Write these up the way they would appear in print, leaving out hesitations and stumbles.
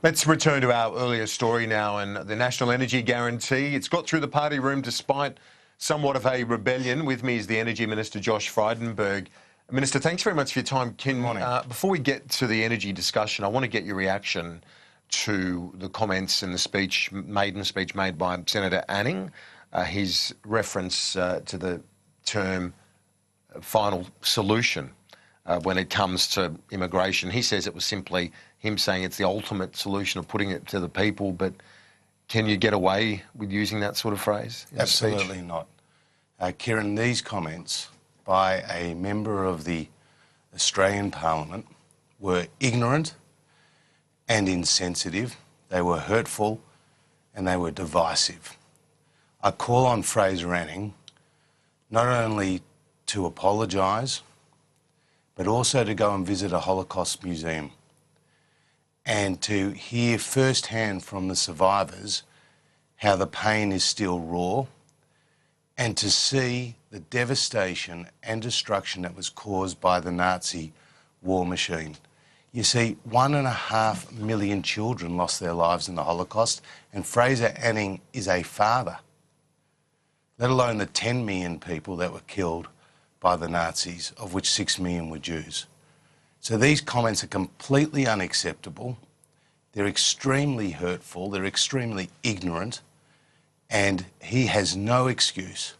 Let's return to our earlier story now and the National Energy Guarantee. It's got through the party room despite somewhat of a rebellion. With me is the Energy Minister, Josh Frydenberg. Minister, thanks very much for your time. Good morning. Before we get to the energy discussion, I want to get your reaction to the comments and the maiden speech made by Senator Anning, his reference to the term final solution when it comes to immigration. He says it was simply him saying it's the ultimate solution of putting it to the people, but can you get away with using that sort of phrase in Absolutely speech? not. Kieran, these comments by a member of the Australian Parliament were ignorant and insensitive, they were hurtful and they were divisive. I call on Fraser Anning not only to apologise, but also to go and visit a Holocaust museum and to hear firsthand from the survivors how the pain is still raw, and to see the devastation and destruction that was caused by the Nazi war machine. You see, 1.5 million children lost their lives in the Holocaust, and Fraser Anning is a father, let alone the 10 million people that were killed by the Nazis, of which 6 million were Jews. So these comments are completely unacceptable. They're extremely hurtful. They're extremely ignorant. And he has no excuse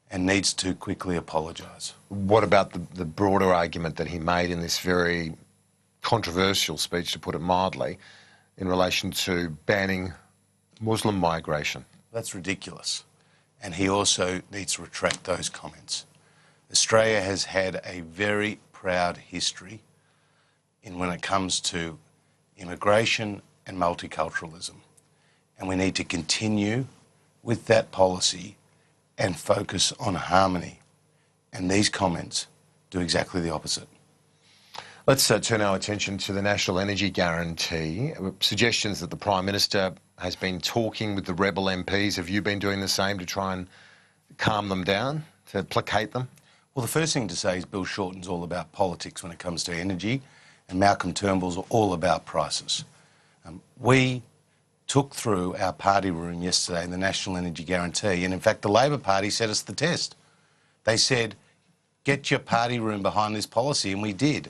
and needs to quickly apologise. What about the broader argument that he made in this very controversial speech, to put it mildly, in relation to banning Muslim migration? That's ridiculous. And he also needs to retract those comments. Australia has had a very proud history when it comes to immigration and multiculturalism. And we need to continue with that policy and focus on harmony. And these comments do exactly the opposite. Let's turn our attention to the National Energy Guarantee. Suggestions that the Prime Minister has been talking with the rebel MPs. Have you been doing the same to try and calm them down, to placate them? Well, the first thing to say is Bill Shorten's all about politics when it comes to energy, and Malcolm Turnbull's all about prices. We took through our party room yesterday the National Energy Guarantee, and in fact the Labor Party set us the test. They said, get your party room behind this policy, and we did.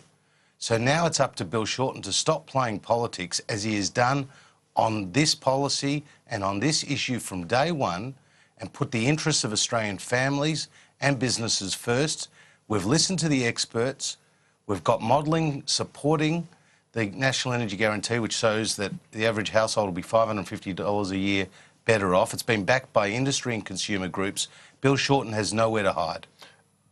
So now it's up to Bill Shorten to stop playing politics, as he has done on this policy and on this issue from day one, and put the interests of Australian families and businesses first. We've listened to the experts. We've got modelling supporting the National Energy Guarantee, which shows that the average household will be $550 a year better off. It's been backed by industry and consumer groups. Bill Shorten has nowhere to hide.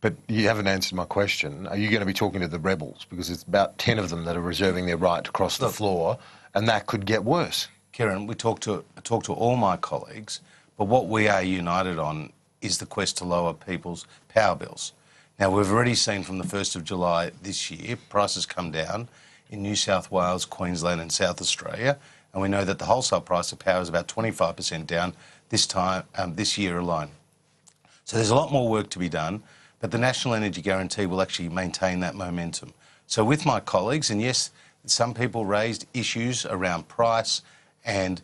But you haven't answered my question. Are you going to be talking to the rebels? Because it's about 10 of them that are reserving their right to cross the floor, and that could get worse. Kieran, we talked to all my colleagues, but what we are united on is the quest to lower people's power bills. Now, we've already seen from the 1st of July this year, prices come down in New South Wales, Queensland and South Australia, and we know that the wholesale price of power is about 25% down this year alone. So there's a lot more work to be done, but the National Energy Guarantee will actually maintain that momentum. So with my colleagues, and yes, some people raised issues around price and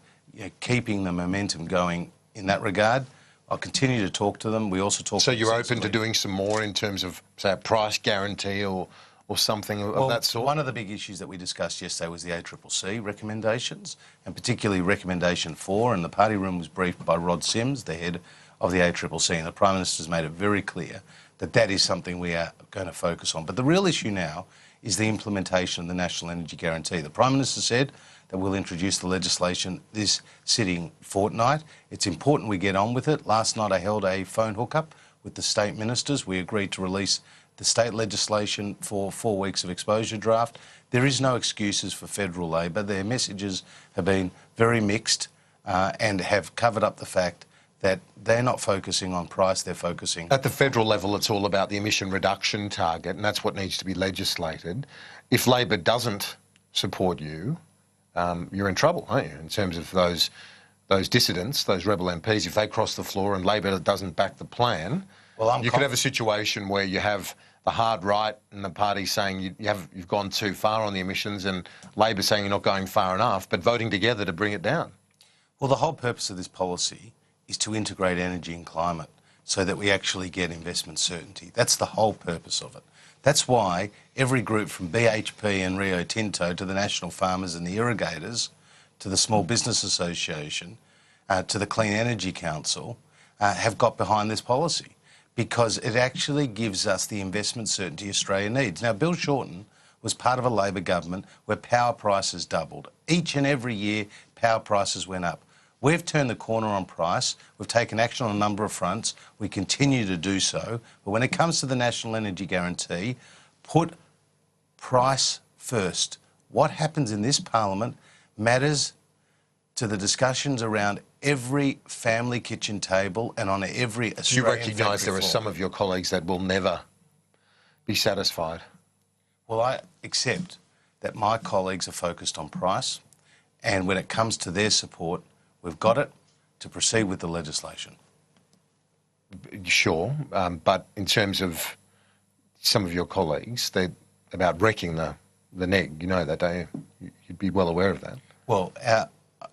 keeping the momentum going in that regard, I'll continue to talk to them. We also talk. So you're open to doing some more in terms of, say, a price guarantee or something of that sort? One of the big issues that we discussed yesterday was the ACCC recommendations, and particularly recommendation 4, and the party room was briefed by Rod Sims, the head of the ACCC, and the Prime Minister's made it very clear that that is something we are going to focus on. But the real issue now is the implementation of the National Energy Guarantee. The Prime Minister said that we'll introduce the legislation this sitting fortnight. It's important we get on with it. Last night I held a phone hookup with the state ministers. We agreed to release the state legislation for 4 weeks of exposure draft. There is no excuses for federal Labor. Their messages have been very mixed and have covered up the fact that they're not focusing on price, they're focusing... At the federal level, it's all about the emission reduction target, and that's what needs to be legislated. If Labor doesn't support you, you're in trouble, aren't you, in terms of those dissidents, those rebel MPs. If they cross the floor and Labor doesn't back the plan, you could have a situation where you have the hard right and the party saying you've gone too far on the emissions, and Labor saying you're not going far enough, but voting together to bring it down. Well, the whole purpose of this policy is to integrate energy and climate so that we actually get investment certainty. That's the whole purpose of it. That's why every group from BHP and Rio Tinto to the National Farmers and the Irrigators to the Small Business Association to the Clean Energy Council have got behind this policy, because it actually gives us the investment certainty Australia needs. Now, Bill Shorten was part of a Labor government where power prices doubled. Each and every year, power prices went up. We've turned the corner on price. We've taken action on a number of fronts. We continue to do so. But when it comes to the National Energy Guarantee, put price first. What happens in this parliament matters to the discussions around every family kitchen table and on every Australian. Do you recognise there are some of your colleagues that will never be satisfied? Well, I accept that my colleagues are focused on price, and when it comes to their support, we've got it to proceed with the legislation. Sure, but in terms of some of your colleagues, they're about wrecking the neg. You know that, don't you? You'd be well aware of that. Well,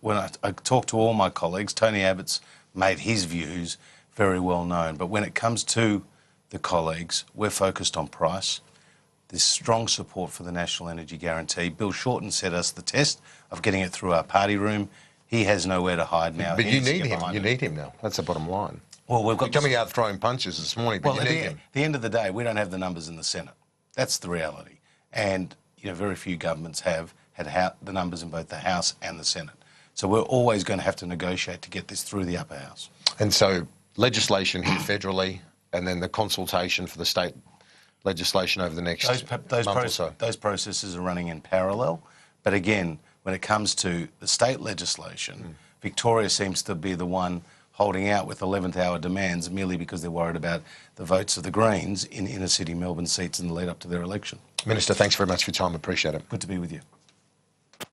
when I talk to all my colleagues, Tony Abbott's made his views very well known. But when it comes to the colleagues, we're focused on price. There's strong support for the National Energy Guarantee. Bill Shorten set us the test of getting it through our party room. He has nowhere to hide now. But you need him. You need him now. That's the bottom line. Well, we've got You're coming out throwing punches this morning, but you need him. At the end of the day, we don't have the numbers in the Senate. That's the reality. And very few governments have had the numbers in both the House and the Senate. So we're always going to have to negotiate to get this through the upper house. And so legislation here federally, and then the consultation for the state legislation over the next month or so. Those processes are running in parallel. But again, when it comes to the state legislation, Victoria seems to be the one holding out with 11th hour demands merely because they're worried about the votes of the Greens in inner city Melbourne seats in the lead up to their election. Minister, thanks very much for your time. Appreciate it. Good to be with you.